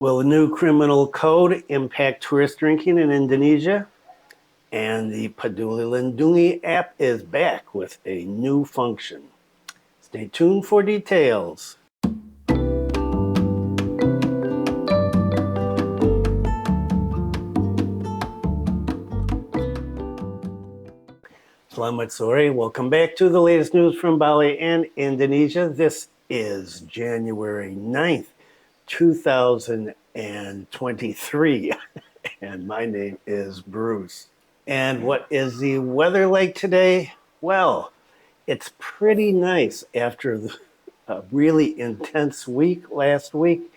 Will a new criminal code impact tourist drinking in Indonesia? And the PeduliLindungi app is back with a new function. Stay tuned for details. Selamat sore. Welcome back to the latest news from Bali and Indonesia. This is January 9th, 2023, and my name is Bruce. And what is the weather like today? Well, it's pretty nice after a really intense week last week.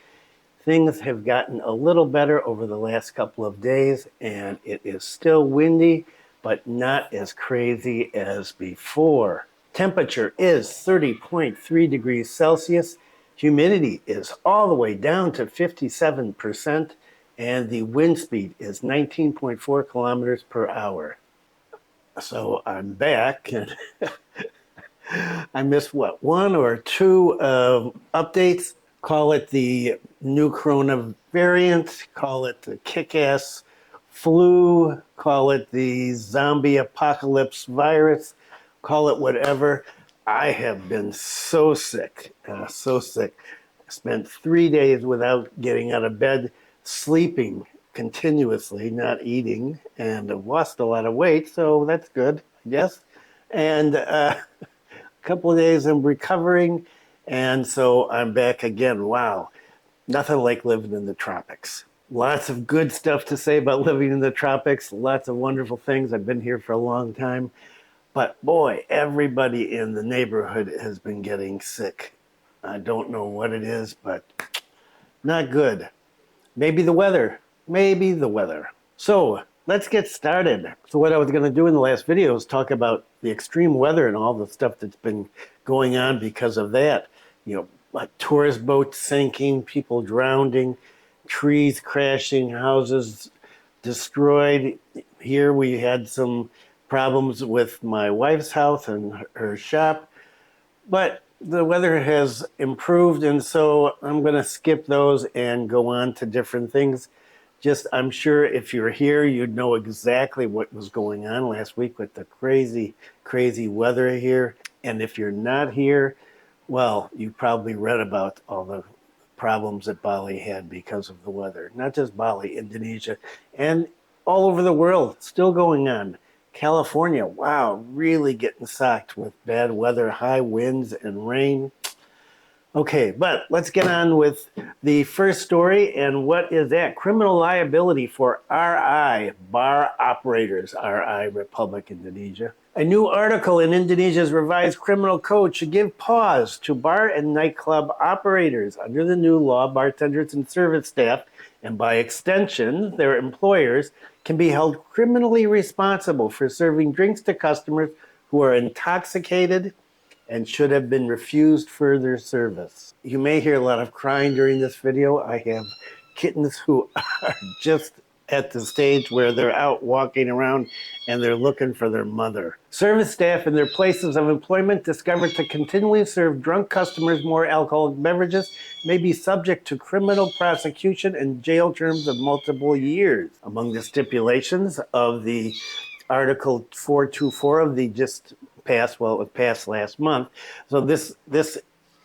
Things have gotten a little better over the last couple of days, and it is still windy, but not as crazy as before. Temperature is 30.3 degrees Celsius. Humidity is all the way down to 57%, and the wind speed is 19.4 kilometers per hour. So I'm back, and I missed one or two updates. Call it the new corona variant, call it the kick-ass flu, call it the zombie apocalypse virus, call it whatever. I have been so sick, so sick. I spent 3 days without getting out of bed, sleeping continuously, not eating, and I've lost a lot of weight, so that's good, I guess. And a couple of days I'm recovering, and so I'm back again. Wow, nothing like living in the tropics. Lots of good stuff to say about living in the tropics, lots of wonderful things. I've been here for a long time. But boy, everybody in the neighborhood has been getting sick. I don't know what it is, but not good. Maybe the weather. Maybe the weather. So let's get started. So what I was going to do in the last video is talk about the extreme weather and all the stuff that's been going on because of that. You know, like tourist boats sinking, people drowning, trees crashing, houses destroyed. Here we had some problems with my wife's house and her shop, but the weather has improved, and so I'm going to skip those and go on to different things. Just, I'm sure if you're here, you'd know exactly what was going on last week with the crazy, crazy weather here. And if you're not here, well, you probably read about all the problems that Bali had because of the weather. Not just Bali, Indonesia, and all over the world, still going on. California, wow, really getting socked with bad weather, high winds and rain. Okay, but let's get on with the first story. And what is that? Criminal liability for RI, bar operators, RI, Republic Indonesia. A new article in Indonesia's revised criminal code should give pause to bar and nightclub operators. Under the new law, bartenders and service staff, and by extension, their employers, can be held criminally responsible for serving drinks to customers who are intoxicated and should have been refused further service. You may hear a lot of crying during this video. I have kittens who are just at the stage where they're out walking around and they're looking for their mother. Service staff in their places of employment discovered to continually serve drunk customers more alcoholic beverages may be subject to criminal prosecution and jail terms of multiple years. Among the stipulations of the Article 424 of the just passed, well, it was passed last month. So this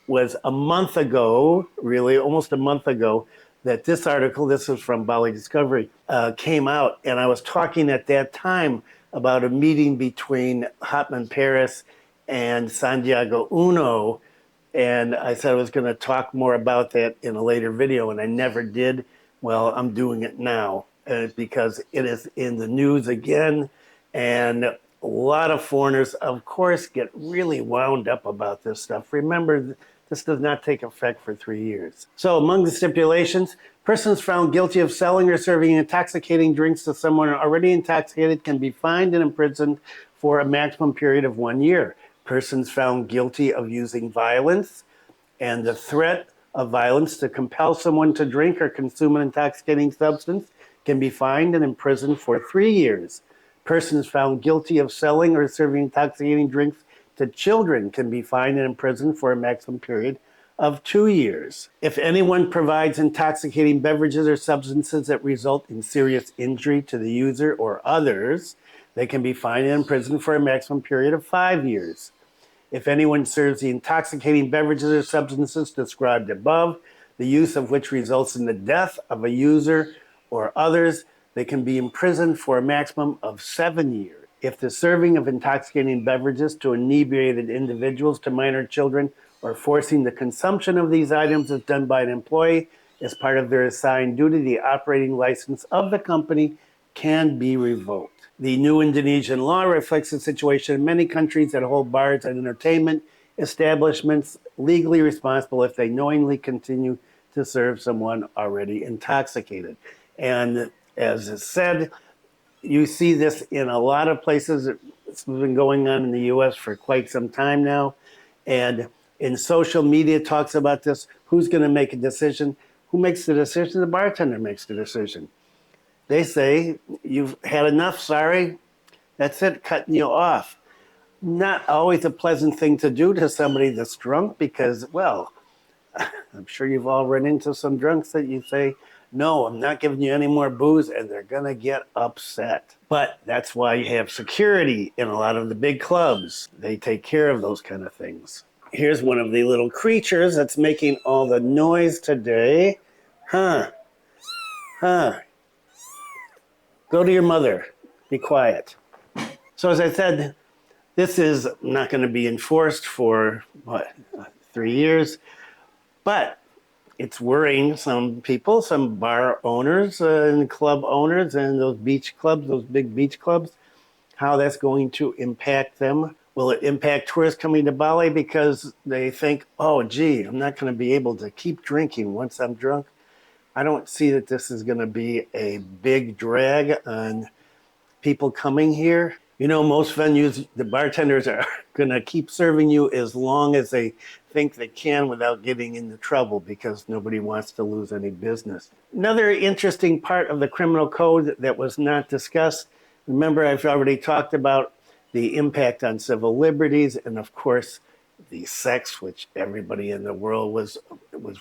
was a month ago, really almost a month ago, that this article, this is from Bali Discovery, came out. And I was talking at that time about a meeting between Hotman Paris and Santiago Uno. And I said I was going to talk more about that in a later video, and I never did. Well, I'm doing it now because it is in the news again. And a lot of foreigners, of course, get really wound up about this stuff. Remember, this does not take effect for 3 years. So among the stipulations, persons found guilty of selling or serving intoxicating drinks to someone already intoxicated can be fined and imprisoned for a maximum period of 1 year. Persons found guilty of using violence and the threat of violence to compel someone to drink or consume an intoxicating substance can be fined and imprisoned for 3 years. Persons found guilty of selling or serving intoxicating drinks to children can be fined and imprisoned for a maximum period of 2 years. If anyone provides intoxicating beverages or substances that result in serious injury to the user or others, they can be fined and imprisoned for a maximum period of 5 years. If anyone serves the intoxicating beverages or substances described above, the use of which results in the death of a user or others, they can be imprisoned for a maximum of 7 years. If the serving of intoxicating beverages to inebriated individuals, to minor children, or forcing the consumption of these items is done by an employee as part of their assigned duty, the operating license of the company can be revoked. The new Indonesian law reflects the situation in many countries that hold bars and entertainment establishments legally responsible if they knowingly continue to serve someone already intoxicated. And as is said, you see this in a lot of places. It's been going on in the US for quite some time now. And in social media talks about this. Who's going to make a decision? Who makes the decision? The bartender makes the decision. They say, you've had enough, sorry. That's it, cutting you off. Not always a pleasant thing to do to somebody that's drunk because, well, I'm sure you've all run into some drunks that you say, no, I'm not giving you any more booze, and they're going to get upset. But that's why you have security in a lot of the big clubs. They take care of those kind of things. Here's one of the little creatures that's making all the noise today. Huh. Go to your mother. Be quiet. So as I said, this is not going to be enforced for, 3 years. But it's worrying some people, some bar owners and club owners and those beach clubs, those big beach clubs, how that's going to impact them. Will it impact tourists coming to Bali because they think, oh, gee, I'm not going to be able to keep drinking once I'm drunk? I don't see that this is going to be a big drag on people coming here. You know, most venues, the bartenders are going to keep serving you as long as they think they can without getting into trouble because nobody wants to lose any business. Another interesting part of the criminal code that was not discussed, remember I've already talked about the impact on civil liberties and of course the sex, which everybody in the world was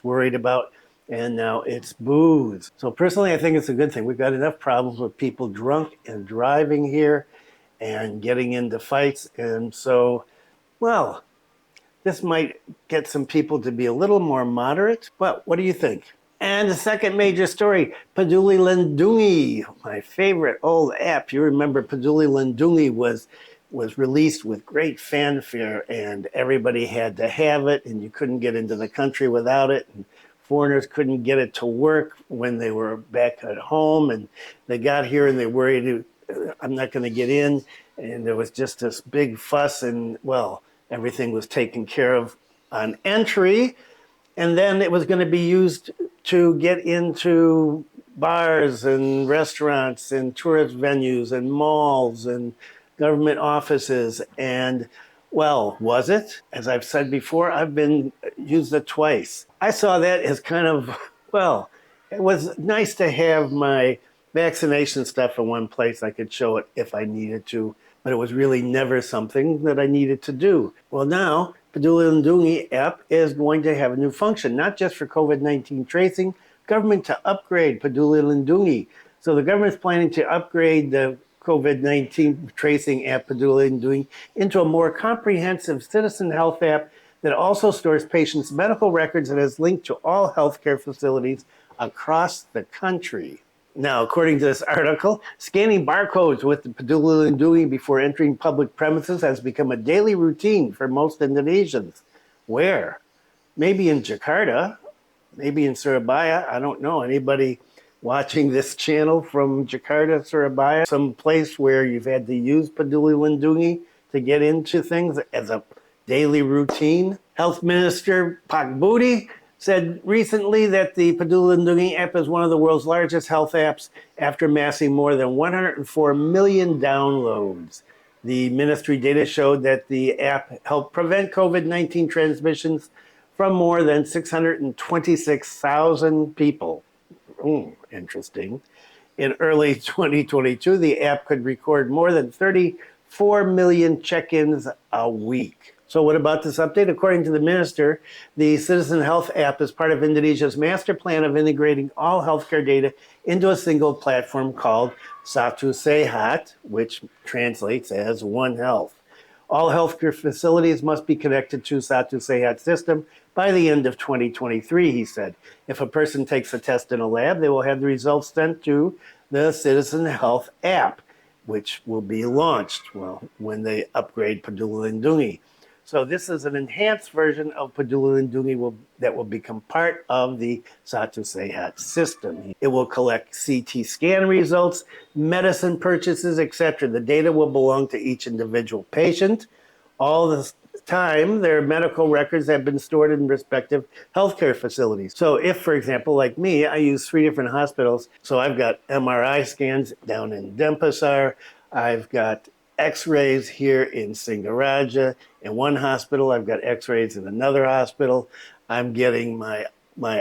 worried about. And now it's booze. So personally, I think it's a good thing. We've got enough problems with people drunk and driving here and getting into fights. And so, well, this might get some people to be a little more moderate. But what do you think? And the second major story, PeduliLindungi, my favorite old app. You remember PeduliLindungi was released with great fanfare and everybody had to have it and you couldn't get into the country without it. And foreigners couldn't get it to work when they were back at home and they got here and they worried, I'm not going to get in. And there was just this big fuss and, well, everything was taken care of on entry. And then it was going to be used to get into bars and restaurants and tourist venues and malls and government offices. And, well, was it? As I've said before, I've used it twice. I saw that as kind of, well, it was nice to have my vaccination stuff in one place. I could show it if I needed to, but it was really never something that I needed to do. Well, now, PeduliLindungi app is going to have a new function, not just for COVID-19 tracing, government to upgrade PeduliLindungi. So the government's planning to upgrade the COVID-19 tracing app PeduliLindungi into a more comprehensive citizen health app that also stores patients' medical records and is linked to all healthcare facilities across the country. Now, according to this article, scanning barcodes with the PeduliLindungi before entering public premises has become a daily routine for most Indonesians. Where? Maybe in Jakarta, maybe in Surabaya. I don't know. Anybody watching this channel from Jakarta, Surabaya, some place where you've had to use PeduliLindungi to get into things as a daily routine? Health Minister Pak Budi said recently that the PeduliLindungi app is one of the world's largest health apps after amassing more than 104 million downloads. The ministry data showed that the app helped prevent COVID-19 transmissions from more than 626,000 people. Interesting. In early 2022, the app could record more than 30 4 million check-ins a week. So what about this update? According to the minister, the Citizen Health app is part of Indonesia's master plan of integrating all healthcare data into a single platform called Satu Sehat, which translates as One Health. All healthcare facilities must be connected to Satu Sehat system by the end of 2023, he said. If a person takes a test in a lab, they will have the results sent to the Citizen Health app, which will be launched when they upgrade PeduliLindungi. So this is an enhanced version of PeduliLindungi that will become part of the Satu Sehat system. It will collect CT scan results, medicine purchases, etc. The data will belong to each individual patient. All the time, their medical records have been stored in respective healthcare facilities. So if, for example, like me, I use 3 different hospitals. So I've got MRI scans down in Denpasar. I've got X-rays here in Singaraja. In one hospital, I've got X-rays in another hospital. I'm getting my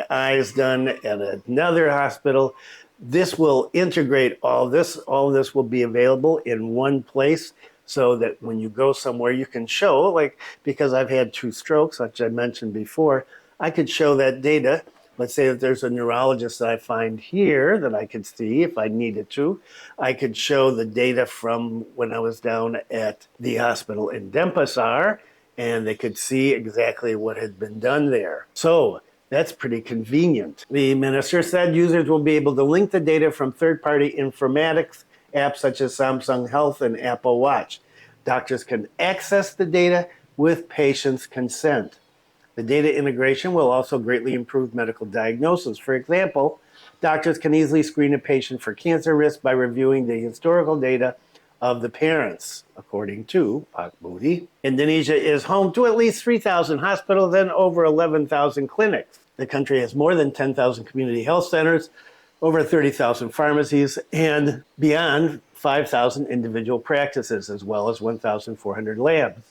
eyes done at another hospital. This will integrate all this. All this will be available in one place so that when you go somewhere, you can show, like, because I've had 2 strokes, which I mentioned before, I could show that data. Let's say that there's a neurologist that I find here that I could see if I needed to. I could show the data from when I was down at the hospital in Denpasar, and they could see exactly what had been done there. So that's pretty convenient. The minister said users will be able to link the data from third-party informatics apps such as Samsung Health and Apple Watch. Doctors can access the data with patients' consent. The data integration will also greatly improve medical diagnosis. For example, doctors can easily screen a patient for cancer risk by reviewing the historical data of the parents, according to Pak Luhut. Indonesia is home to at least 3,000 hospitals and over 11,000 clinics. The country has more than 10,000 community health centers, over 30,000 pharmacies, and beyond 5,000 individual practices, as well as 1,400 labs.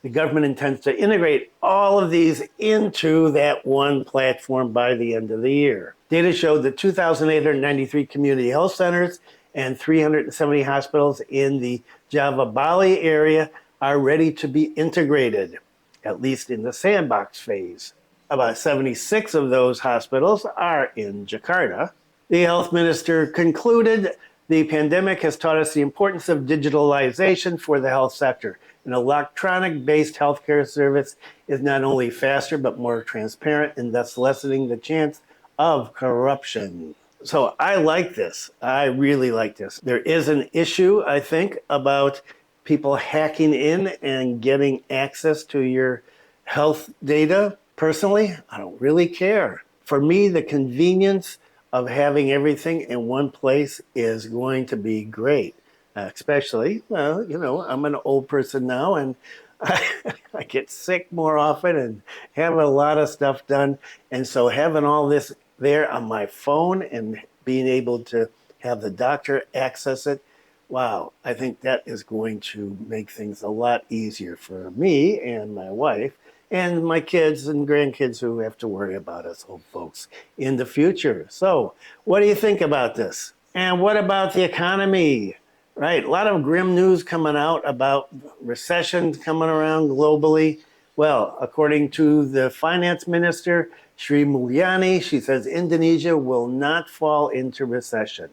The government intends to integrate all of these into that one platform by the end of the year. Data showed that 2,893 community health centers and 370 hospitals in the Java Bali area are ready to be integrated, at least in the sandbox phase. About 76 of those hospitals are in Jakarta. The health minister concluded, the pandemic has taught us the importance of digitalization for the health sector. An electronic-based healthcare service is not only faster, but more transparent, and thus lessening the chance of corruption. So I like this. I really like this. There is an issue, I think, about people hacking in and getting access to your health data. Personally, I don't really care. For me, the convenience of having everything in one place is going to be great. Especially, well, I'm an old person now, and I get sick more often and have a lot of stuff done. And so having all this there on my phone and being able to have the doctor access it, wow, I think that is going to make things a lot easier for me and my wife and my kids and grandkids who have to worry about us old folks in the future. So what do you think about this? And what about the economy? Right, a lot of grim news coming out about recession coming around globally. Well, according to the finance minister, Sri Mulyani, she says Indonesia will not fall into recession.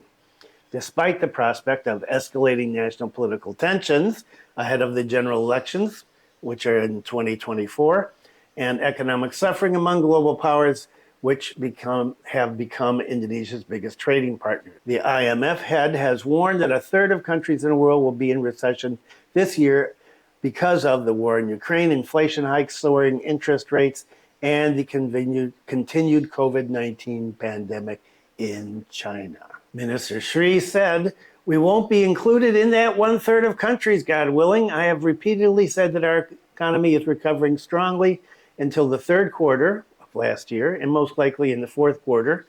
Despite the prospect of escalating national political tensions ahead of the general elections, which are in 2024, and economic suffering among global powers, which have become Indonesia's biggest trading partner. The IMF head has warned that a third of countries in the world will be in recession this year because of the war in Ukraine, inflation hikes, soaring interest rates, and the continued COVID-19 pandemic in China. Minister Sri said, "We won't be included in that 1/3 of countries, God willing. I have repeatedly said that our economy is recovering strongly until the 3rd quarter of last year, and most likely in the 4th quarter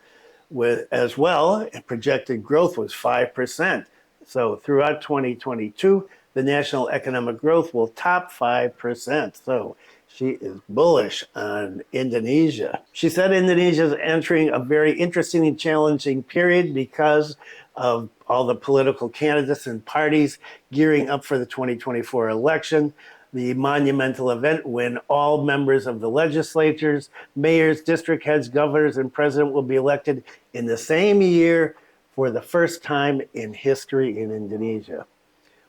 as well. Projected growth was 5%. So throughout 2022, the national economic growth will top 5%. So She is bullish on Indonesia. She said Indonesia is entering a very interesting and challenging period because of all the political candidates and parties gearing up for the 2024 election. The monumental event when all members of the legislatures, mayors, district heads, governors, and president will be elected in the same year for the first time in history in Indonesia.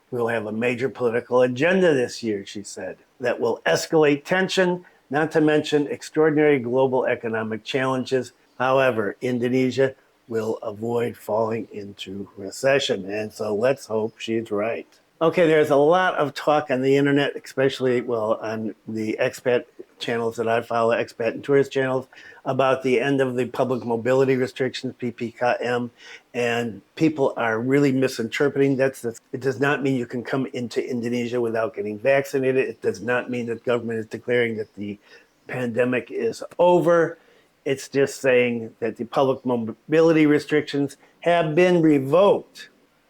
We'll have a major political agenda this year, she said, that will escalate tension, not to mention extraordinary global economic challenges. However, Indonesia will avoid falling into recession. And so let's hope she's right. Okay, there's a lot of talk on the internet, especially, well, on the expat channels that I follow, expat and tourist channels, about the end of the public mobility restrictions, PPKM, and people are really misinterpreting that. It does not mean you can come into Indonesia without getting vaccinated. It does not mean that government is declaring that the pandemic is over. It's just saying that the public mobility restrictions have been revoked.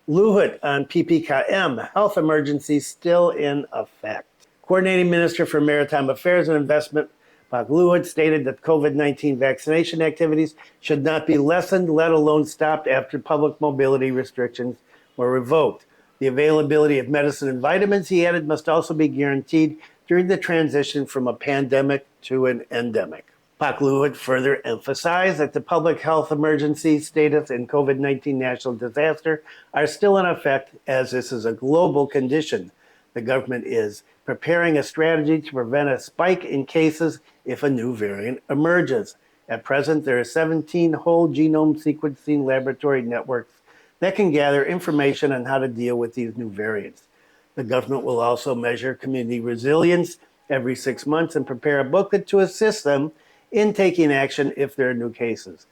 Luhut on PPKM, health emergency still in effect. Coordinating Minister for Maritime Affairs and Investment, Pak Luhut, stated that COVID-19 vaccination activities should not be lessened, let alone stopped after public mobility restrictions were revoked. The availability of medicine and vitamins, he added, must also be guaranteed during the transition from a pandemic to an endemic. Pak Luhut further emphasized that the public health emergency status and COVID-19 national disaster are still in effect as this is a global condition. The government is preparing a strategy to prevent a spike in cases if a new variant emerges. At present, there are 17 whole genome sequencing laboratory networks that can gather information on how to deal with these new variants. The government will also measure community resilience every 6 months and prepare a booklet to assist them in taking action if there are new cases.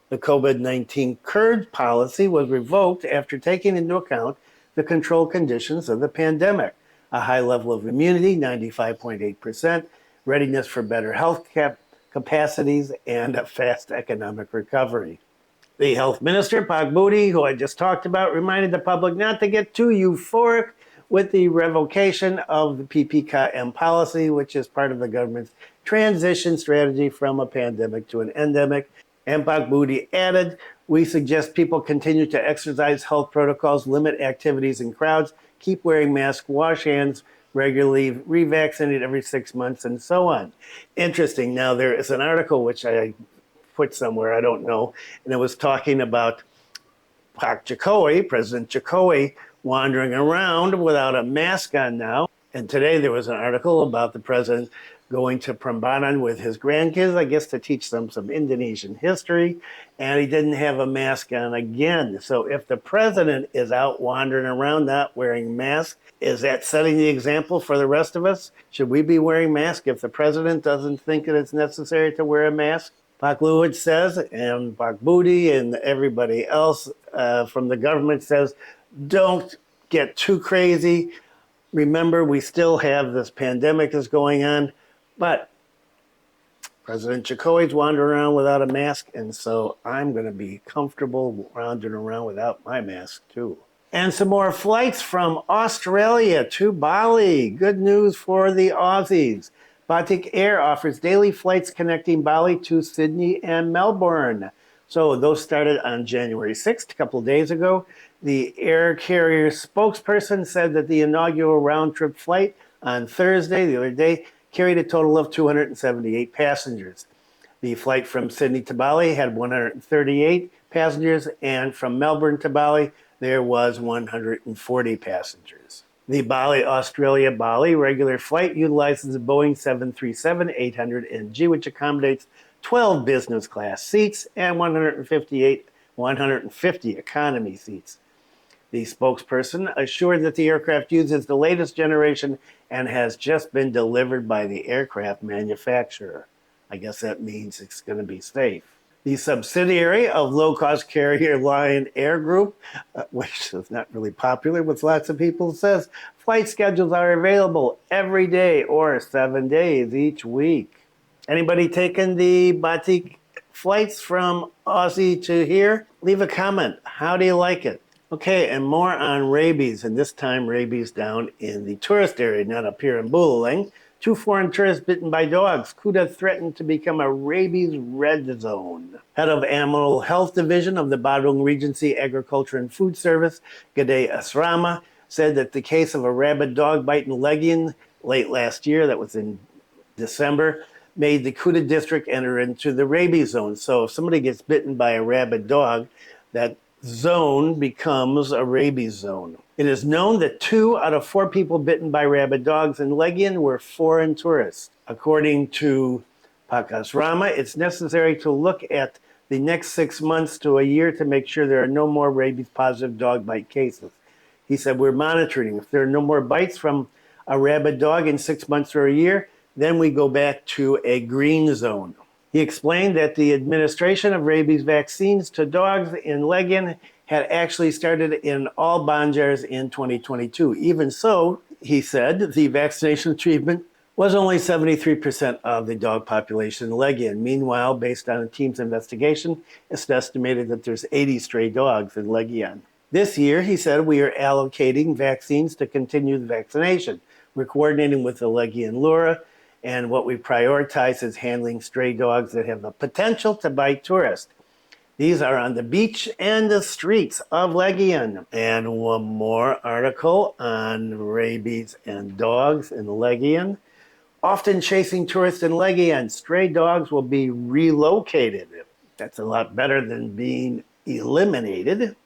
The COVID-19 curd policy was revoked after taking into account the control conditions of the pandemic, a high level of immunity, 95.8%, readiness for better health capacities, and a fast economic recovery. The health minister, Pak Budi, who I just talked about, reminded the public not to get too euphoric with the revocation of the PPKM policy, which is part of the government's transition strategy from a pandemic to an endemic. And Pak Budi added, we suggest people continue to exercise health protocols, limit activities in crowds, keep wearing masks, wash hands regularly, revaccinate every 6 months, and so on. Interesting. Now, there is an article which I put somewhere, I don't know, and it was talking about Pak Jokowi, President Jokowi, wandering around without a mask on now. And today there was an article about the president going to Prambanan with his grandkids, I guess to teach them some Indonesian history, and he didn't have a mask on again. So if the president is out wandering around not wearing masks, is that setting the example for the rest of us? Should we be wearing masks if the president doesn't think that it's necessary to wear a mask? Pak Luhut says, and Pak Budi and everybody else from the government says, don't get too crazy. Remember, we still have this pandemic that's going on, but President Jokowi's wandering around without a mask, and so I'm going to be comfortable wandering around without my mask too. And some more flights from Australia to Bali. Good news for the Aussies. Batik Air offers daily flights connecting Bali to Sydney and Melbourne. So those started on January 6th, a couple of days ago. The air carrier spokesperson said that the inaugural round-trip flight on Thursday, the other day, carried a total of 278 passengers. The flight from Sydney to Bali had 138 passengers, and from Melbourne to Bali, there was 140 passengers. The Bali, Australia, Bali regular flight utilizes a Boeing 737-800NG, which accommodates 12 business class seats and 150 economy seats. The spokesperson assured that the aircraft uses the latest generation and has just been delivered by the aircraft manufacturer. I guess that means it's going to be safe. The subsidiary of low-cost carrier Lion Air Group, which is not really popular with lots of people, says flight schedules are available every day or 7 days each week. Anybody taking the Batik flights from Aussie to here? Leave a comment. How do you like it? Okay, and more on rabies, and this time rabies down in the tourist area, not up here in PeduliLindungi. 2 foreign tourists bitten by dogs. Kuta threatened to become a rabies red zone. Head of Animal Health Division of the Badung Regency Agriculture and Food Service, Gede Asrama, said that the case of a rabid dog bite in Legian late last year, that was in December, made the Kuta district enter into the rabies zone. So if somebody gets bitten by a rabid dog, that zone becomes a rabies zone. It is known that 2 out of 4 people bitten by rabid dogs in Legian were foreign tourists. According to Pak Asrama, it's necessary to look at the next 6 months to a year to make sure there are no more rabies-positive dog bite cases. He said, we're monitoring. If there are no more bites from a rabid dog in 6 months or a year, then we go back to a green zone. He explained that the administration of rabies vaccines to dogs in Legian had actually started in all Banjars in 2022. Even so, he said, the vaccination treatment was only 73% of the dog population in Legian. Meanwhile, based on the team's investigation, it's estimated that there's 80 stray dogs in Legian. This year, he said, we are allocating vaccines to continue the vaccination. We're coordinating with the Legian Lura, and what we prioritize is handling stray dogs that have the potential to bite tourists. These are on the beach and the streets of Legian. And one more article on rabies and dogs in Legian. Often chasing tourists in Legian, stray dogs will be relocated. That's a lot better than being eliminated.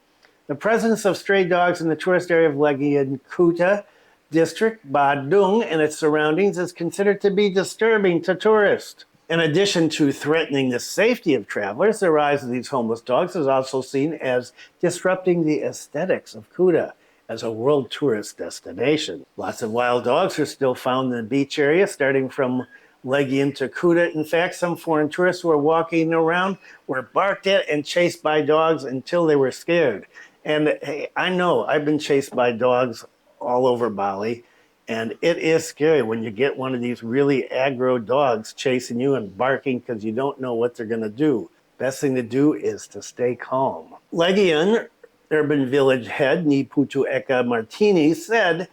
The presence of stray dogs in the tourist area of Legian, Kuta district, Badung, and its surroundings is considered to be disturbing to tourists. In addition to threatening the safety of travelers, the rise of these homeless dogs is also seen as disrupting the aesthetics of Kuta as a world tourist destination. Lots of wild dogs are still found in the beach area, starting from Legian to Kuta. In fact, some foreign tourists who were walking around were barked at and chased by dogs until they were scared. And hey, I know I've been chased by dogs all over Bali, and it is scary when you get one of these really aggro dogs chasing you and barking because you don't know what they're going to do. Best thing to do is to stay calm. Legian Urban Village head Niputu Eka Martini said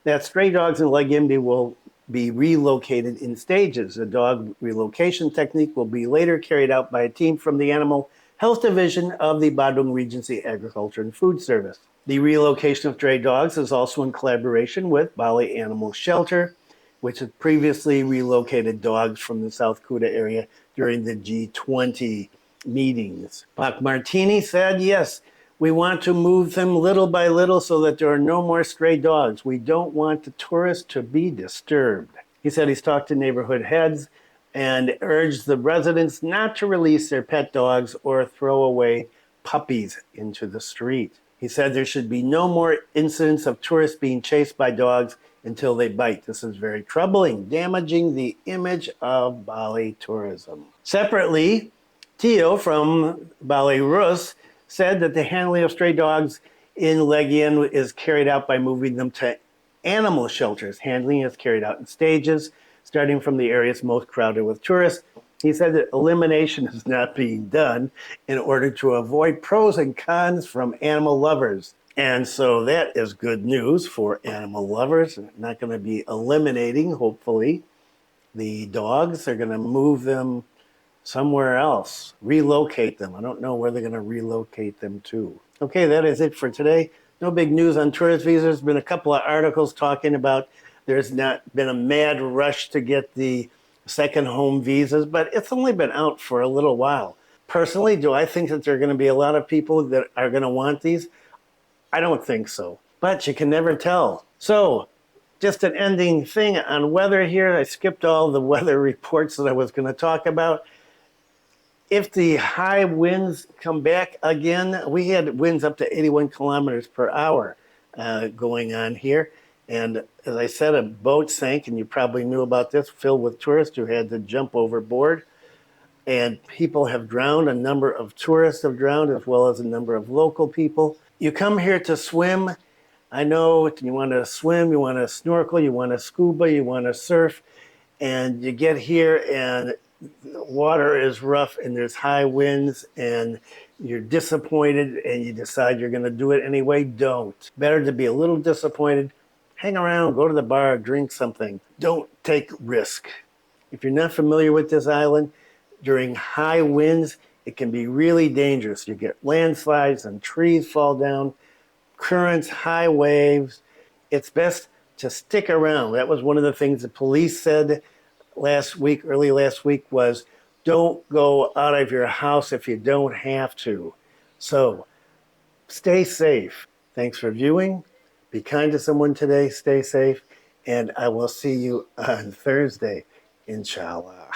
that stray dogs in Legian will be relocated in stages. The dog relocation technique will be later carried out by a team from the Animal Health Division of the Badung Regency Agriculture and Food Service. The relocation of stray dogs is also in collaboration with Bali Animal Shelter, which had previously relocated dogs from the South Kuta area during the G20 meetings. Pak Martini said, yes, we want to move them little by little so that there are no more stray dogs. We don't want the tourists to be disturbed. He said he's talked to neighborhood heads and urged the residents not to release their pet dogs or throw away puppies into the street. He said there should be no more incidents of tourists being chased by dogs until they bite. This is very troubling, damaging the image of Bali tourism. Separately, Tio from Bali Rus said that the handling of stray dogs in Legian is carried out by moving them to animal shelters. Handling is carried out in stages, starting from the areas most crowded with tourists. He said that elimination is not being done in order to avoid pros and cons from animal lovers. And so that is good news for animal lovers. They're not going to be eliminating, hopefully, the dogs. They're going to move them somewhere else, relocate them. I don't know where they're going to relocate them to. Okay, that is it for today. No big news on tourist visas. There's been a couple of articles talking about there's not been a mad rush to get the second home visas, but it's only been out for a little while. Personally, do I think that there are going to be a lot of people that are going to want these? I don't think so, but you can never tell. So, just an ending thing on weather here. I skipped all the weather reports that I was going to talk about. If the high winds come back again, we had winds up to 81 kilometers per hour going on here. And as I said, a boat sank, and you probably knew about this, filled with tourists who had to jump overboard. And people have drowned. A number of tourists have drowned, as well as a number of local people. You come here to swim. I know you want to swim, you want to snorkel, you want to scuba, you want to surf. And you get here, and the water is rough, and there's high winds, and you're disappointed, and you decide you're going to do it anyway. Don't. Better to be a little disappointed hang around, go to the bar, drink something. Don't take risk. If you're not familiar with this island, during high winds, it can be really dangerous. You get landslides and trees fall down, currents, high waves. It's best to stick around. That was one of the things the police said early last week, was don't go out of your house if you don't have to. So stay safe. Thanks for viewing. Be kind to someone today. Stay safe. And I will see you on Thursday, inshallah.